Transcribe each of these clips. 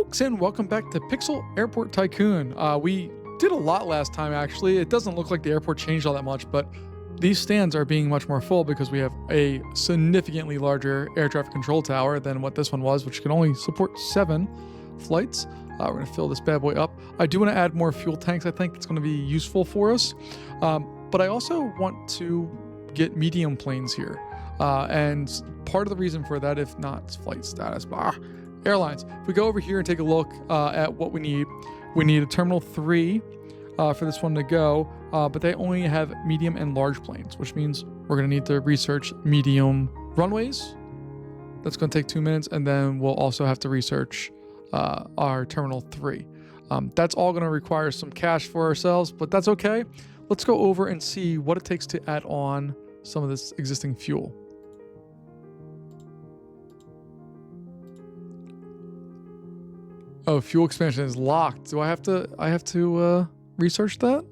folks, and welcome back to Pixel Airport Tycoon. We did a lot last time, actually. It doesn't look like the airport changed all that much, but these stands are being much more full because we have a significantly larger air traffic control tower than what this one was, which can only support 7 flights. We're going to fill this bad boy up. I do want to add more fuel tanks. I think it's going to be useful for us. But I also want to get medium planes here. And part of the reason for that, if not flight status, airlines. If we go over here and take a look at what we need a Terminal 3 for this one to go, but they only have medium and large planes, which means we're going to need to research medium runways. That's going to take 2 minutes, and then we'll also have to research our Terminal 3. That's all going to require some cash for ourselves, but that's okay. Let's go over and see what it takes to add on some of this existing fuel. Oh, fuel expansion is locked. Do I have to research that?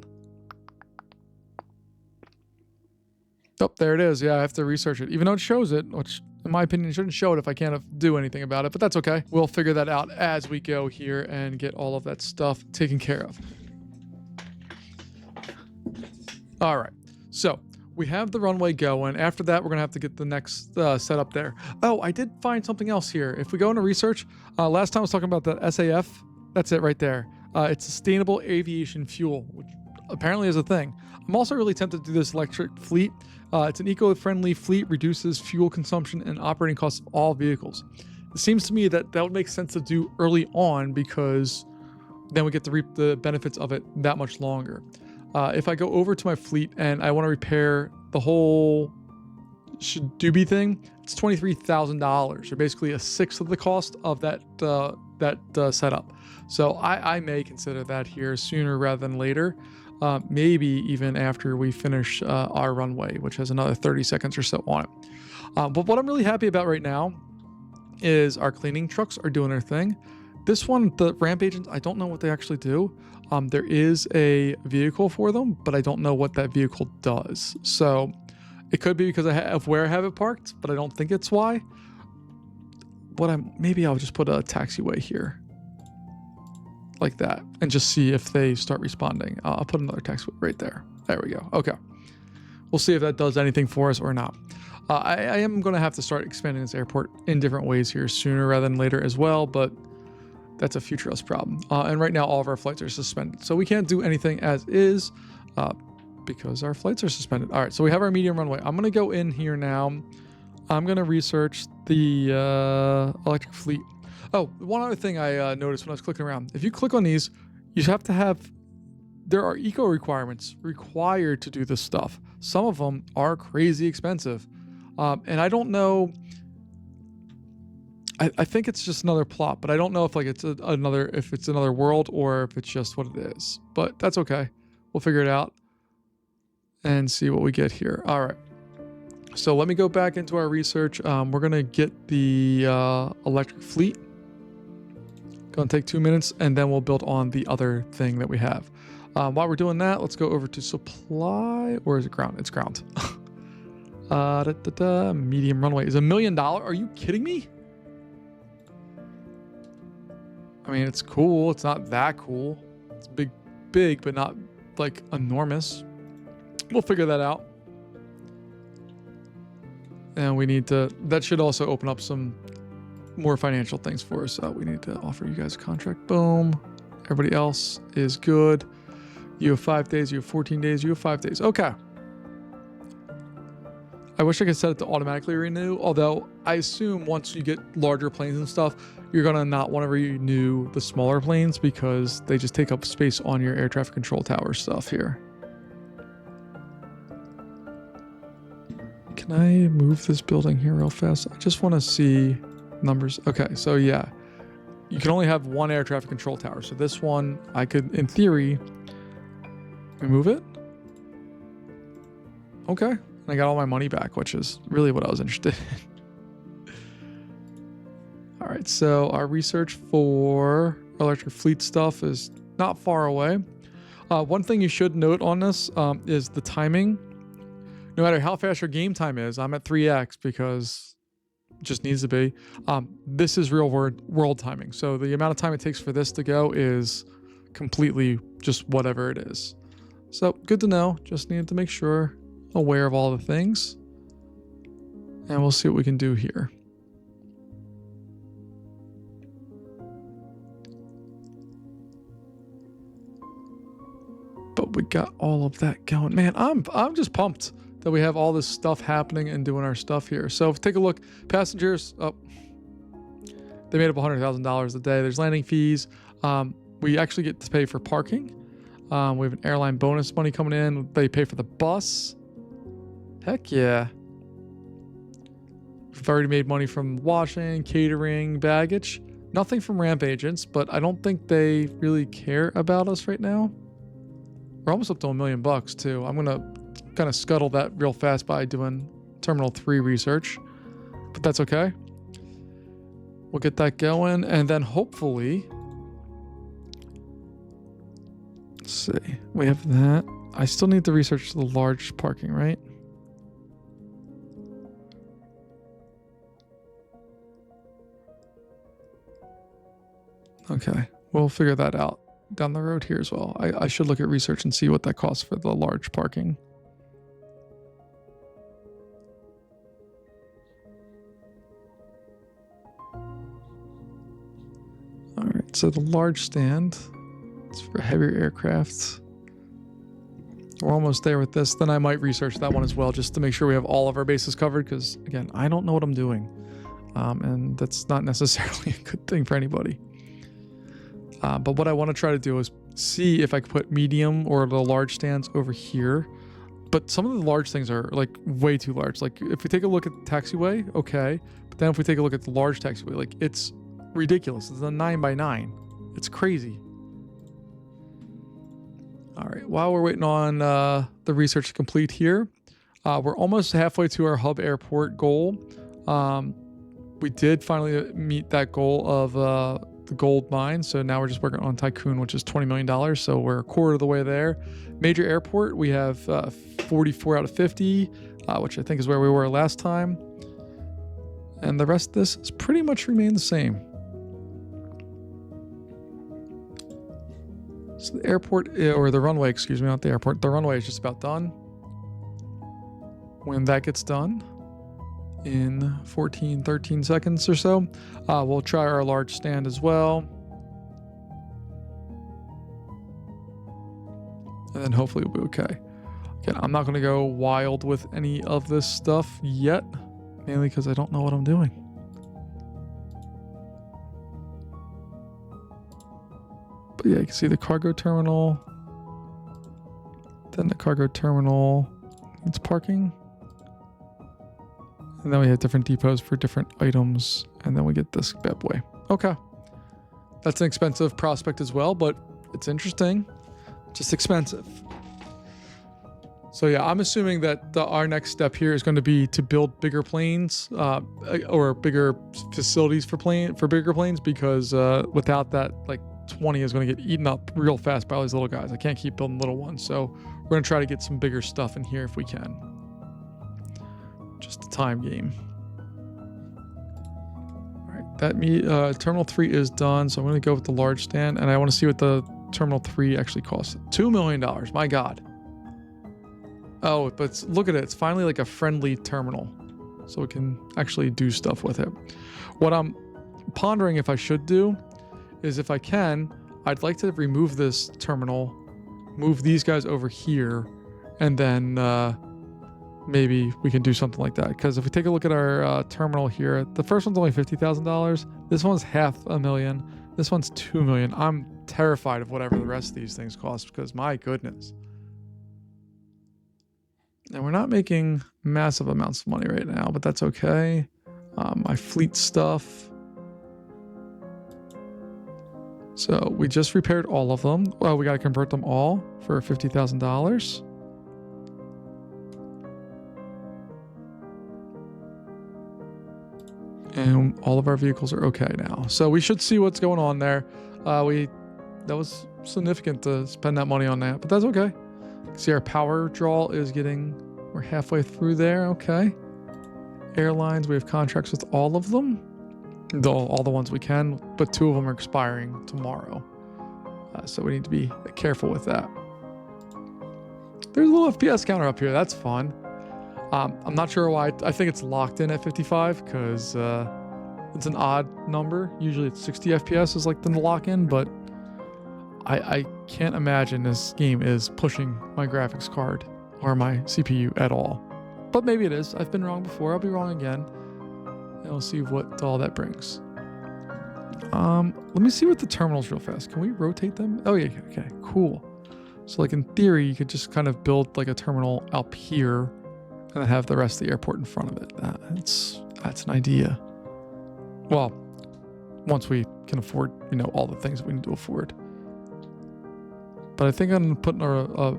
Oh, there it is. Yeah, I have to research it. Even though it shows it, which in my opinion shouldn't show it if I can't do anything about it, but that's okay. We'll figure that out as we go here and get all of that stuff taken care of. All right, so we have the runway going. After that, we're gonna have to get the next setup there. Oh, I did find something else here. If we go into research, last time I was talking about the SAF. That's it right there. It's sustainable aviation fuel, which apparently is a thing. I'm also really tempted to do this electric fleet. It's an eco-friendly fleet, reduces fuel consumption and operating costs of all vehicles. It seems to me that would make sense to do early on because then we get to reap the benefits of it that much longer. If I go over to my fleet and I want to repair the whole doobie thing, it's $23,000, or basically a sixth of the cost of that setup. So I may consider that here sooner rather than later, maybe even after we finish our runway, which has another 30 seconds or so on it. But what I'm really happy about right now is our cleaning trucks are doing their thing. This one, the ramp agents, I don't know what they actually do. There is a vehicle for them, but I don't know what that vehicle does. So it could be because of where I have it parked, but I don't think it's why. Maybe I'll just put a taxiway here like that and just see if they start responding. I'll put another taxiway right there. There we go. Okay. We'll see if that does anything for us or not. I am going to have to start expanding this airport in different ways here sooner rather than later as well, but that's a future us problem. And right now, all of our flights are suspended. So we can't do anything as is because our flights are suspended. All right, so we have our medium runway. I'm going to go in here now. I'm going to research the electric fleet. Oh, one other thing I noticed when I was clicking around. If you click on these, you have to have... There are eco requirements required to do this stuff. Some of them are crazy expensive. And I don't know... I think it's just another plot, but I don't know if it's another world or if it's just what it is. But that's okay. We'll figure it out and see what we get here. All right. So let me go back into our research. We're gonna get the electric fleet. Gonna take 2 minutes, and then we'll build on the other thing that we have. While we're doing that, let's go over to supply, or is it ground? It's ground. Medium runway is $1 million. Are you kidding me? I mean, it's cool. It's not that cool. It's big, but not like enormous. We'll figure that out. And we need to, that should also open up some more financial things for us. We need to offer you guys a contract. Boom. Everybody else is good. You have 5 days, you have 14 days, you have 5 days. Okay. I wish I could set it to automatically renew, although I assume once you get larger planes and stuff, you're going to not want to renew the smaller planes because they just take up space on your air traffic control tower stuff here. Can I move this building here real fast? I just want to see numbers. Okay, so yeah, you can only have one air traffic control tower. So this one, I could, in theory, remove it. Okay. And I got all my money back, which is really what I was interested in. All right, so our research for electric fleet stuff is not far away. One thing you should note on this is the timing. No matter how fast your game time is, I'm at 3x because just needs to be. This is real world timing. So the amount of time it takes for this to go is completely just whatever it is. So good to know. Just needed to make sure, aware of all the things. And we'll see what we can do here. But we got all of that going. Man, I'm just pumped that we have all this stuff happening and doing our stuff here. So if take a look, passengers, they made up $100,000 a day. There's landing fees. We actually get to pay for parking. We have an airline bonus money coming in. They pay for the bus. Heck yeah. We've already made money from washing, catering, baggage. Nothing from ramp agents, but I don't think they really care about us right now. We're almost up to $1 million too. I'm going to kind of scuttle that real fast by doing Terminal 3 research, but that's okay. We'll get that going, and then hopefully, let's see, we have that. I still need to research the large parking, right? Okay, we'll figure that out down the road here as well. I should look at research and see what that costs for the large parking. All right, so the large stand, it's for heavier aircraft. We're almost there with this. Then I might research that one as well, just to make sure we have all of our bases covered, because again, I don't know what I'm doing. And that's not necessarily a good thing for anybody. But what I want to try to do is see if I could put medium or the large stands over here. But some of the large things are like way too large. Like if we take a look at the taxiway, okay. But then if we take a look at the large taxiway, like it's ridiculous. It's a 9x9. It's crazy. All right. While we're waiting on the research to complete here, we're almost halfway to our hub airport goal. We did finally meet that goal of the gold mine. So now we're just working on Tycoon, which is $20 million. So we're a quarter of the way there. Major airport, we have 44 out of 50, which I think is where we were last time. And the rest of this has pretty much remained the same. So the airport, or the runway, excuse me, not the airport. The runway is just about done. When that gets done, in 14, 13 seconds or so, we'll try our large stand as well. And then hopefully we'll be okay. Again, I'm not going to go wild with any of this stuff yet, mainly because I don't know what I'm doing. But yeah, you can see the cargo terminal. Then the cargo terminal needs parking. And then we have different depots for different items. And then we get this bad boy. Okay. That's an expensive prospect as well, but it's interesting. Just expensive. So yeah, I'm assuming that our next step here is going to be to build bigger planes or bigger facilities for bigger planes, because without that, like 20 is going to get eaten up real fast by all these little guys. I can't keep building little ones. So we're going to try to get some bigger stuff in here if we can. Just a time game. All right, that Terminal 3 is done, so I'm going to go with the large stand, and I want to see what the Terminal 3 actually costs. $2 million. My God. Oh, but look at it. It's finally like a friendly terminal, so we can actually do stuff with it. What I'm pondering if I should do is, if I can, I'd like to remove this terminal, move these guys over here, and then maybe we can do something like that. Because if we take a look at our terminal here, the first one's only $50,000. This one's $500,000. This one's $2 million. I'm terrified of whatever the rest of these things cost, because my goodness. And we're not making massive amounts of money right now, but that's okay. My fleet stuff. So we just repaired all of them. Well, we got to convert them all for $50,000. And all of our vehicles are okay now. So we should see what's going on there. That was significant to spend that money on that, but that's okay. See, our power draw is we're halfway through there. Okay. airlines, we have contracts with all of them. All the ones we can, but 2 of them are expiring tomorrow. So we need to be careful with that. There's a little FPS counter up here. That's fun. I'm not sure why. I think it's locked in at 55 because it's an odd number. Usually it's 60 FPS is like the lock-in, but I can't imagine this game is pushing my graphics card or my CPU at all. But maybe it is. I've been wrong before. I'll be wrong again. And we'll see what all that brings. Let me see what the terminals real fast. Can we rotate them? Oh yeah, okay, cool. So like in theory, you could just kind of build like a terminal up here and then have the rest of the airport in front of it. That's an idea. Well, once we can afford, all the things that we need to afford. But I think I'm putting a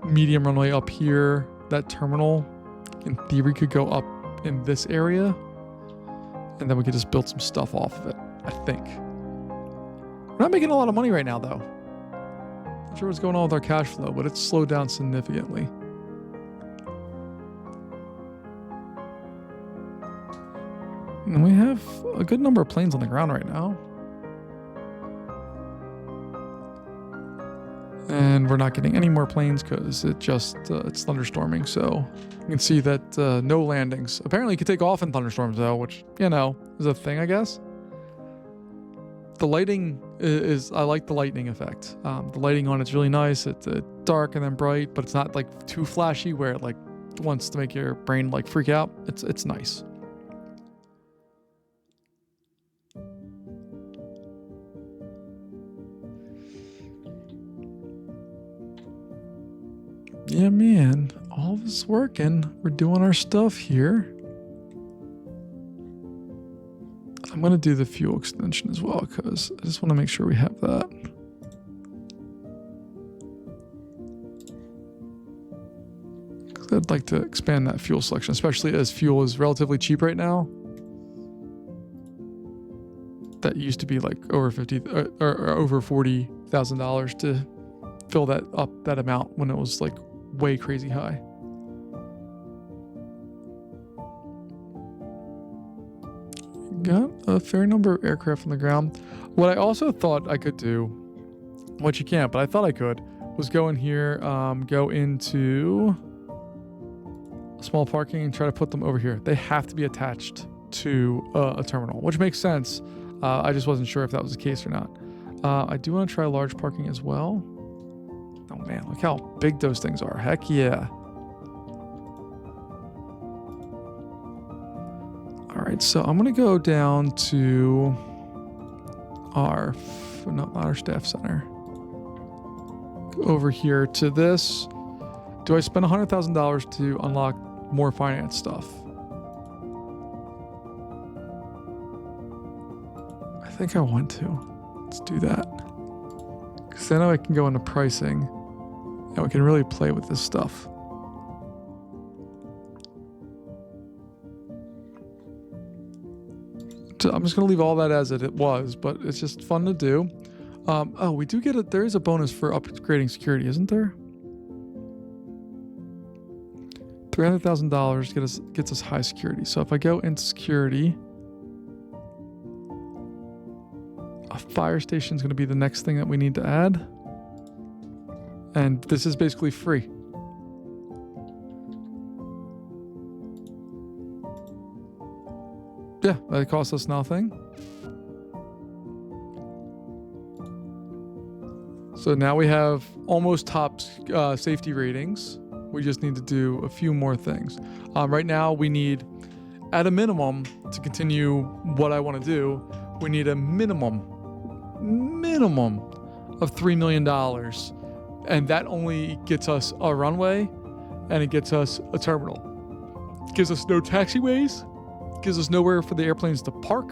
medium runway up here. That terminal, in theory, could go up in this area. And then we could just build some stuff off of it, I think. We're not making a lot of money right now, though. Not sure what's going on with our cash flow, but it's slowed down significantly. And we have a good number of planes on the ground right now. And we're not getting any more planes because it's thunderstorming. So you can see that no landings. Apparently you can take off in thunderstorms though, which, is a thing, I guess. The lighting I like the lightning effect. The lighting on it's really nice. It's dark and then bright, but it's not like too flashy where it like wants to make your brain like freak out. It's nice. Yeah, man, all of it's working. We're doing our stuff here. I'm going to do the fuel extension as well because I just want to make sure we have that. Because I'd like to expand that fuel selection, especially as fuel is relatively cheap right now. That used to be like over $50 or over $40,000 to fill that up that amount when it was like way crazy high. Got a fair number of aircraft on the ground. What I also thought I could do, which you can't, but I thought I could, was go in here, go into small parking and try to put them over here. They have to be attached to a terminal, which makes sense. I just wasn't sure if that was the case or not. I do want to try large parking as well. Oh man, look how big those things are. Heck yeah. All right, so I'm going to go down to not our staff center. Go over here to this. Do I spend $100,000 to unlock more finance stuff? I think I want to. Let's do that. Because then I can go into pricing and we can really play with this stuff. So I'm just going to leave all that as it was, but it's just fun to do. Oh, we do get there is a bonus for upgrading security, isn't there? $300,000 gets us high security. So if I go into security, a fire station is going to be the next thing that we need to add. And this is basically free. Yeah, that costs us nothing. So now we have almost top safety ratings. We just need to do a few more things. Right now we need, at a minimum, to continue what I want to do, we need a minimum of $3 million. And that only gets us a runway and it gets us a terminal. It gives us no taxiways, gives us nowhere for the airplanes to park,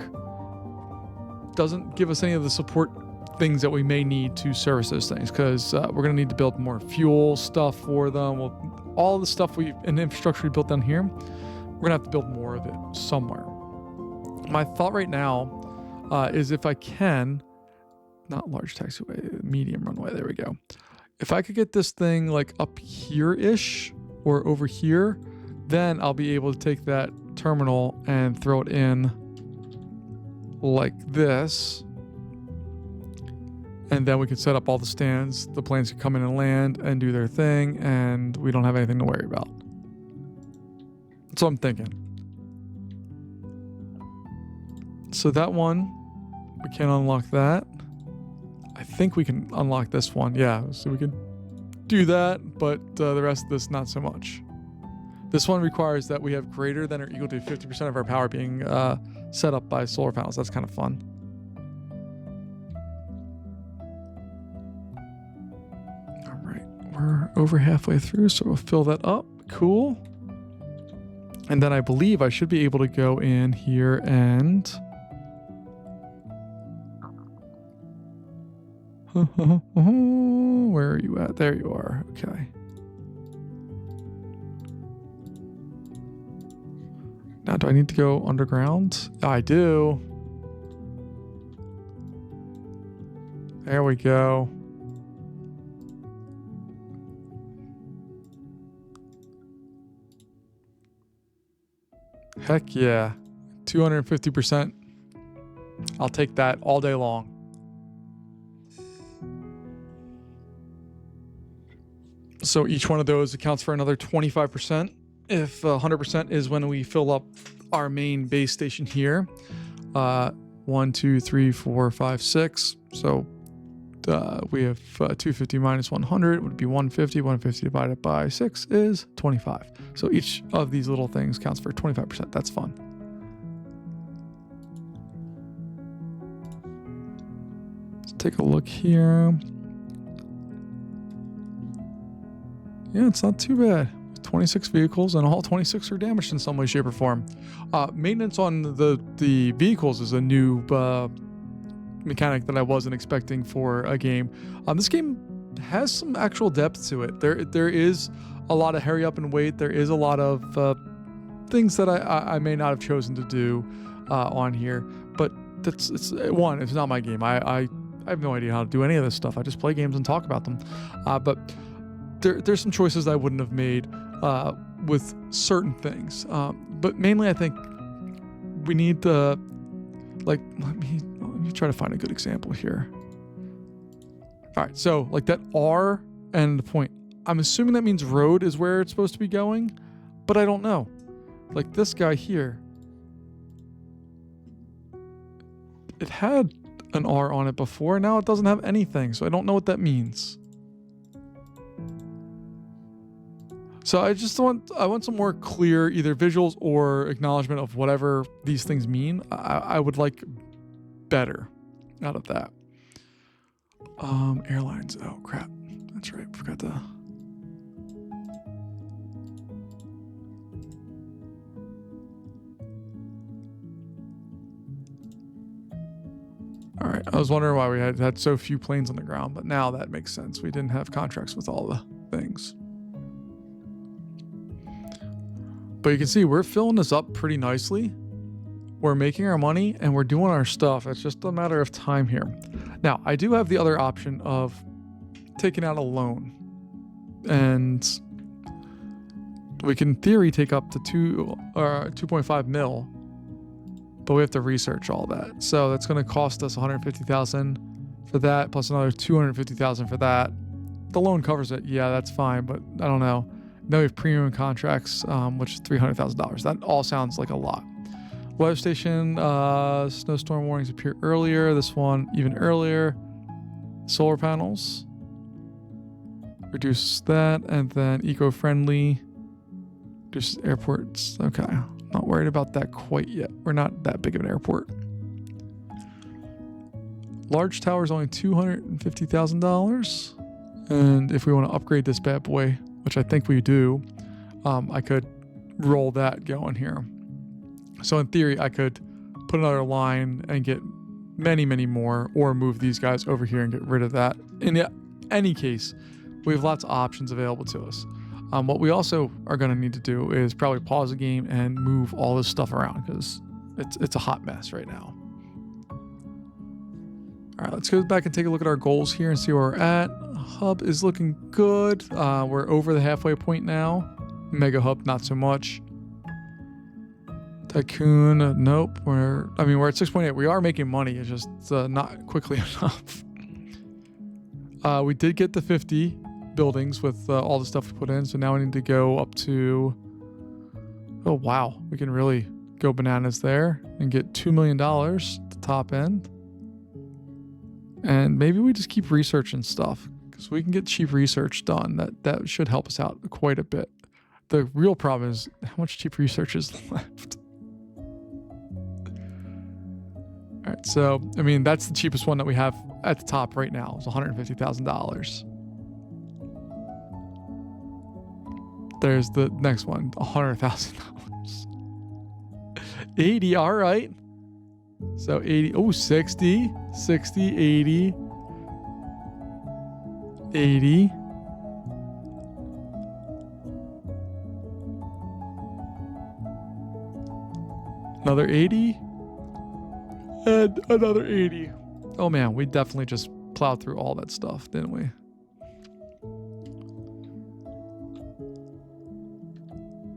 doesn't give us any of the support things that we may need to service those things, because we're going to need to build more fuel stuff for them. All the stuff and infrastructure we built down here, we're going to have to build more of it somewhere. My thought right now is if I can, not large taxiway, medium runway, there we go. If I could get this thing like up here-ish or over here, then I'll be able to take that terminal and throw it in like this. And then we can set up all the stands. The planes can come in and land and do their thing, and we don't have anything to worry about. That's what I'm thinking. So that one, we can't unlock that. I think we can unlock this one. Yeah, so we can do that, but the rest of this, not so much. This one requires that we have greater than or equal to 50% of our power being set up by solar panels. That's kind of fun. All right, we're over halfway through, so we'll fill that up. Cool. And then I believe I should be able to go in here and... Where are you at? There you are. Okay. Now, do I need to go underground? I do. There we go. Heck yeah. 250%. I'll take that all day long. So each one of those accounts for another 25%. If 100% is when we fill up our main base station here. 1, 2, 3, 4, 5, 6. So we have 250 minus 100 would be 150. 150 divided by 6 is 25. So each of these little things counts for 25%. That's fun. Let's take a look here. Yeah, it's not too bad. 26 vehicles, and all 26 are damaged in some way, shape, or form. Maintenance on the vehicles is a new mechanic that I wasn't expecting for a game. This game has some actual depth to it. There is a lot of hurry up and wait. There is a lot of things that I may not have chosen to do on here, but it's not my game. I have no idea how to do any of this stuff. I just play games and talk about them. But there's some choices I wouldn't have made with certain things. But mainly I think we need to, like, let me try to find a good example here. All right, so like that R and the point, I'm assuming that means road is where it's supposed to be going, but I don't know. Like this guy here, it had an R on it before, now it doesn't have anything, so I don't know what that means. So I want some more clear either visuals or acknowledgement of whatever these things mean. I would like better out of that. Airlines. Oh crap. That's right. Forgot to. All right. I was wondering why we had so few planes on the ground, but now that makes sense. We didn't have contracts with all the things. But you can see we're filling this up pretty nicely. We're making our money and we're doing our stuff. It's just a matter of time here. Now, I do have the other option of taking out a loan. And we can, in theory, take up to 2.5 mil. But we have to research all that. So that's going to cost us $150,000 for that, plus another $250,000 for that. The loan covers it. Yeah, that's fine, but I don't know. Now we have premium contracts, which is $300,000. That all sounds like a lot. Weather station, snowstorm warnings appear earlier. This one even earlier. Solar panels. Reduce that, and then eco-friendly. Reduces airports. Okay, not worried about that quite yet. We're not that big of an airport. Large tower is only $250,000. And if we want to upgrade this bad boy, which I think we do, I could roll that going here. So in theory, I could put another line and get many, many more, or move these guys over here and get rid of that. In any case, we have lots of options available to us. What we also are going to need to do is probably pause the game and move all this stuff around because it's a hot mess right now. All right, let's go back and take a look at our goals here and see where we're at. Hub is looking good. We're over the halfway point now. Mega hub, not so much. Tycoon, nope. We're at 6.8. We are making money. It's just not quickly enough. We did get the 50 buildings with all the stuff we put in. So now we need to go up to, oh wow, we can really go bananas there and get $2 million at the top end. And maybe we just keep researching stuff because we can get cheap research done. That should help us out quite a bit. The real problem is how much cheap research is left. All right, so I mean that's the cheapest one that we have at the top right now. It's $150,000. There's the next one, $100,000. 80, all right. So 80, oh, 60, 80, 80. Another 80. And another 80. Oh man, we definitely just plowed through all that stuff, didn't we?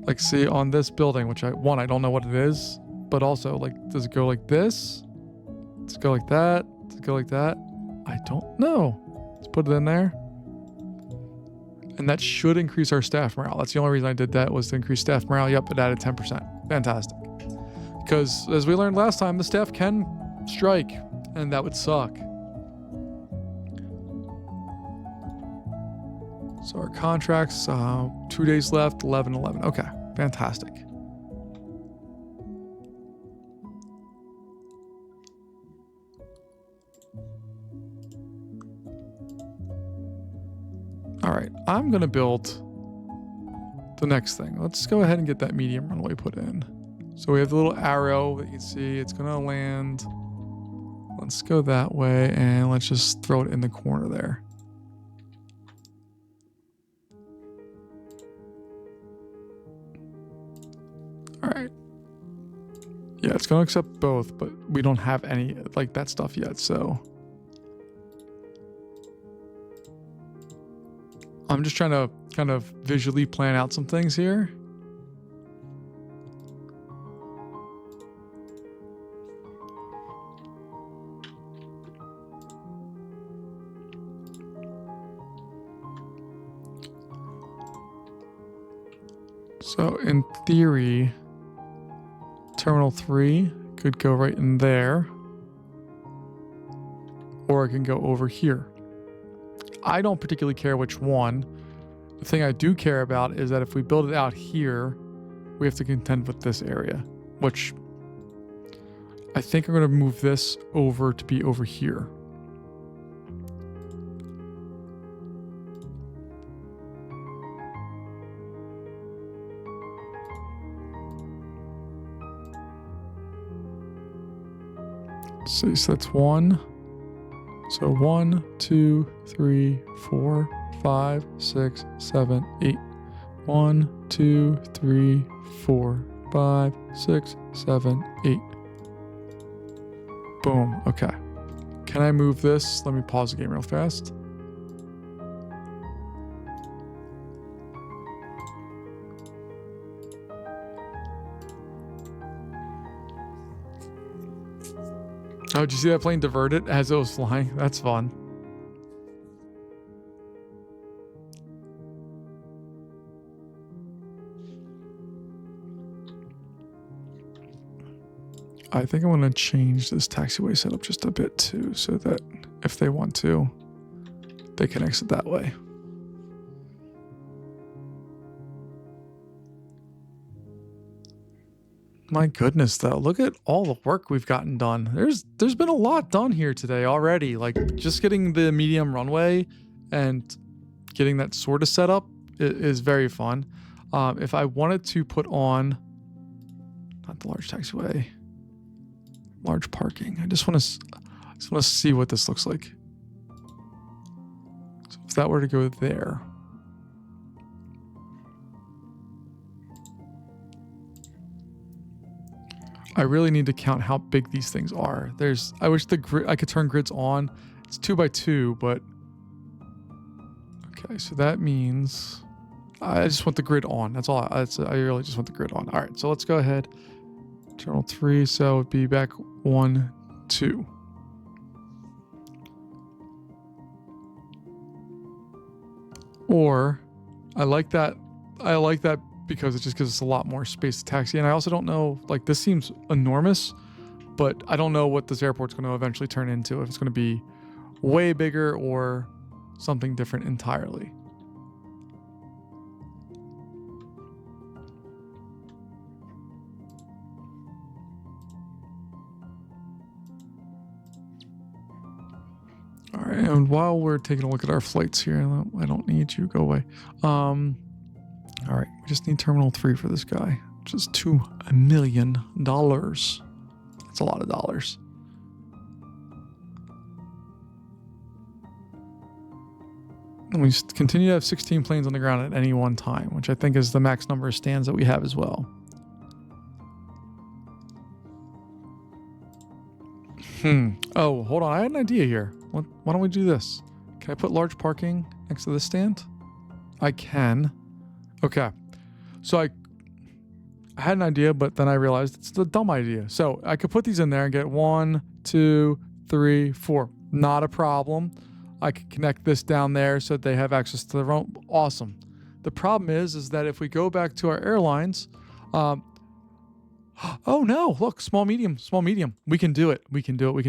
Like, see, on this building, which I don't know what it is, but also, like, does it go like this? Does it go like that? Does it go like that? I don't know. Let's put it in there. And that should increase our staff morale. That's the only reason I did that, was to increase staff morale. Yep, it added 10%. Fantastic. Because, as we learned last time, the staff can strike, and that would suck. So our contracts, 2 days left, 11/11. Okay, fantastic. All right, I'm going to build the next thing. Let's go ahead and get that medium runway put in. So we have the little arrow that you can see. It's going to land. Let's go that way, and let's just throw it in the corner there. All right. Yeah, it's going to accept both, but we don't have any like that stuff yet, so I'm just trying to kind of visually plan out some things here. So in theory, Terminal 3 could go right in there, or it can go over here. I don't particularly care which one. The thing I do care about is that if we build it out here, we have to contend with this area, which I think I'm going to move this over to be over here. So that's 1. So 1, 2, 3, 4, 5, 6, 7, 8. 1, 2, 3, 4, 5, 6, 7, 8. Boom. Okay. Can I move this? Let me pause the game real fast. Oh, did you see that plane divert it as it was flying? That's fun. I think I'm going to change this taxiway setup just a bit too, so that if they want to, they can exit that way. My goodness, though, look at all the work we've gotten done. There's been a lot done here today already. Like, just getting the medium runway and getting that sort of set up is very fun. If I wanted to put on, not the large taxiway, large parking. I just want to see what this looks like. So if that were to go there. I really need to count how big these things are. I wish I could turn grids on. It's 2x2, but okay. So that means I just want the grid on. That's all. I really just want the grid on. All right. So let's go ahead Terminal 3, so it'd be back 1, 2. Or, I like that because it just gives us a lot more space to taxi. And I also don't know, like, this seems enormous, but I don't know what this airport's going to eventually turn into, if it's going to be way bigger or something different entirely. All right, and while we're taking a look at our flights here, I don't need you, go away. All right, we just need Terminal 3 for this guy, which is $2 million. That's a lot of dollars. And we continue to have 16 planes on the ground at any one time, which I think is the max number of stands that we have as well. Oh, hold on. I had an idea here. Why don't we do this? Can I put large parking next to this stand? I can. Okay. So I had an idea, but then I realized it's a dumb idea. So I could put these in there and get 1, 2, 3, 4. Not a problem. I could connect this down there so that they have access to their own. Awesome. The problem is that if we go back to our airlines, oh no, look, small, medium. We can do it. We can do it.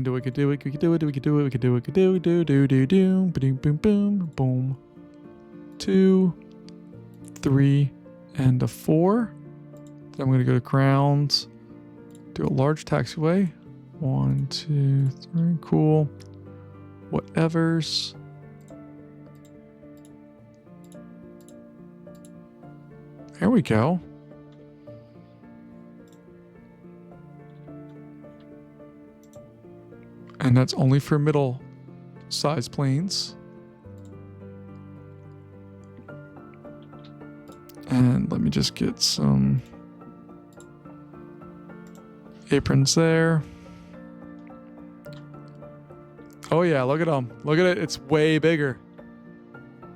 2, 3, and a 4. Then I'm going to go to ground, do a large taxiway. 1, 2, 3, cool. Whatevers. There we go. And that's only for middle-sized planes. And let me just get some aprons there. Oh yeah, look at them. Look at it. It's way bigger.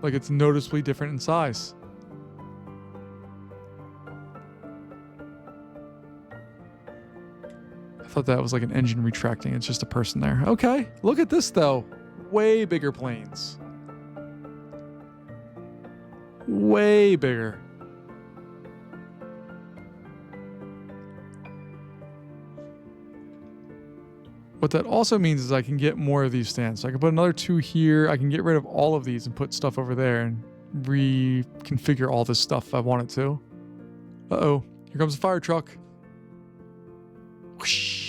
Like, it's noticeably different in size. I thought that was like an engine retracting. It's just a person there. Okay, look at this though. Way bigger planes. Way bigger. What that also means is I can get more of these stands. So I can put another 2 here. I can get rid of all of these and put stuff over there and reconfigure all this stuff if I wanted to. Uh-oh. Here comes a fire truck. Whoosh.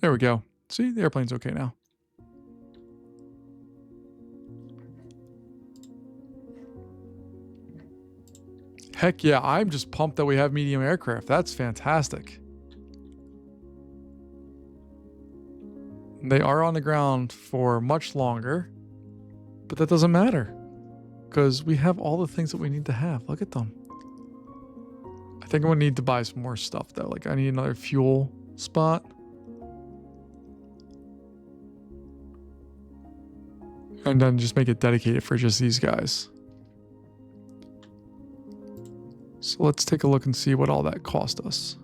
There we go. See, the airplane's okay now. Heck yeah, I'm just pumped that we have medium aircraft. That's fantastic. They are on the ground for much longer, but that doesn't matter because we have all the things that we need to have. Look at them. I think I'm gonna need to buy some more stuff though. Like, I need another fuel spot. And then just make it dedicated for just these guys. So let's take a look and see what all that cost us.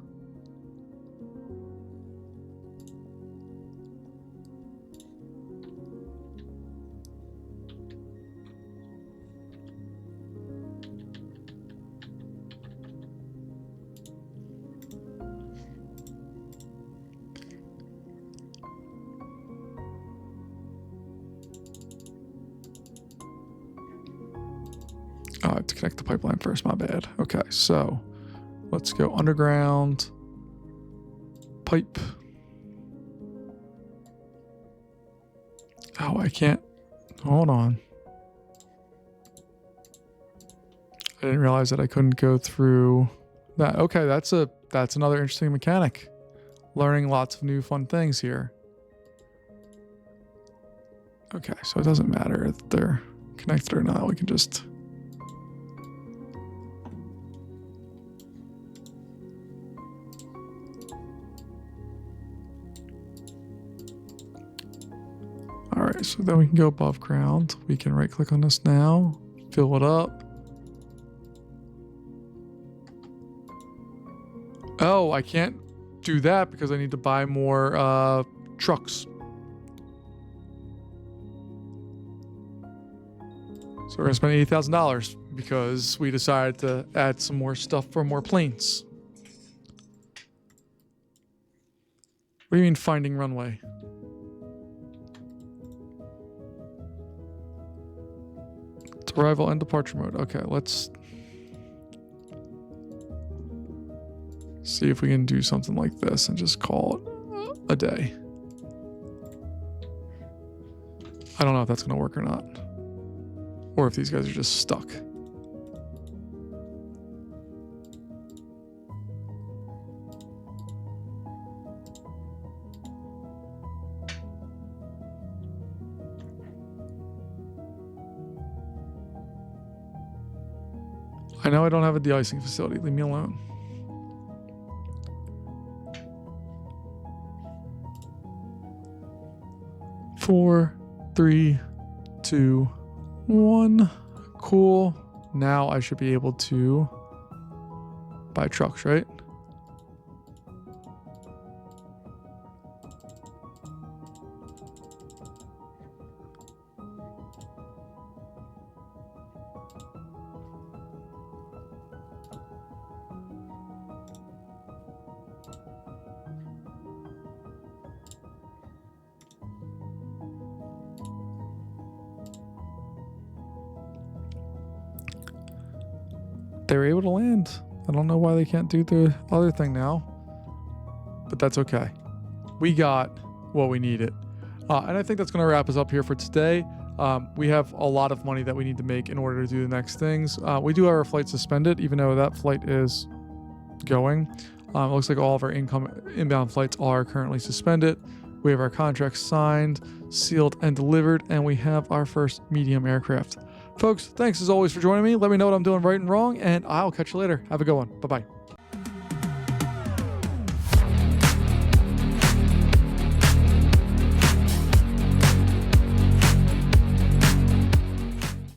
Oh, I have to connect the pipeline first, my bad. Okay, so let's go underground pipe. Oh, I can't. Hold on. I didn't realize that I couldn't go through that. Okay, that's another interesting mechanic. Learning lots of new fun things here. Okay, so it doesn't matter if they're connected or not. We can just... All right, so then we can go above ground. We can right click on this now, fill it up. Oh, I can't do that because I need to buy more trucks. So we're going to spend $80,000 because we decided to add some more stuff for more planes. What do you mean finding runway? It's arrival and departure mode. Okay, let's see if we can do something like this and just call it a day. I don't know if that's going to work or not. Or if these guys are just stuck. I know I don't have a de-icing facility. Leave me alone. Four, three, two, one. Cool. Now I should be able to buy trucks, right? They were able to land. I don't know why they can't do the other thing now, but that's okay. We got what we needed. And I think that's going to wrap us up here for today. We have a lot of money that we need to make in order to do the next things. We do have our flight suspended, even though that flight is going. It looks like all of our inbound flights are currently suspended. We have our contracts signed, sealed, and delivered, and we have our first medium aircraft. Folks, thanks as always for joining me. Let me know what I'm doing right and wrong, and I'll catch you later. Have a good one. Bye-bye.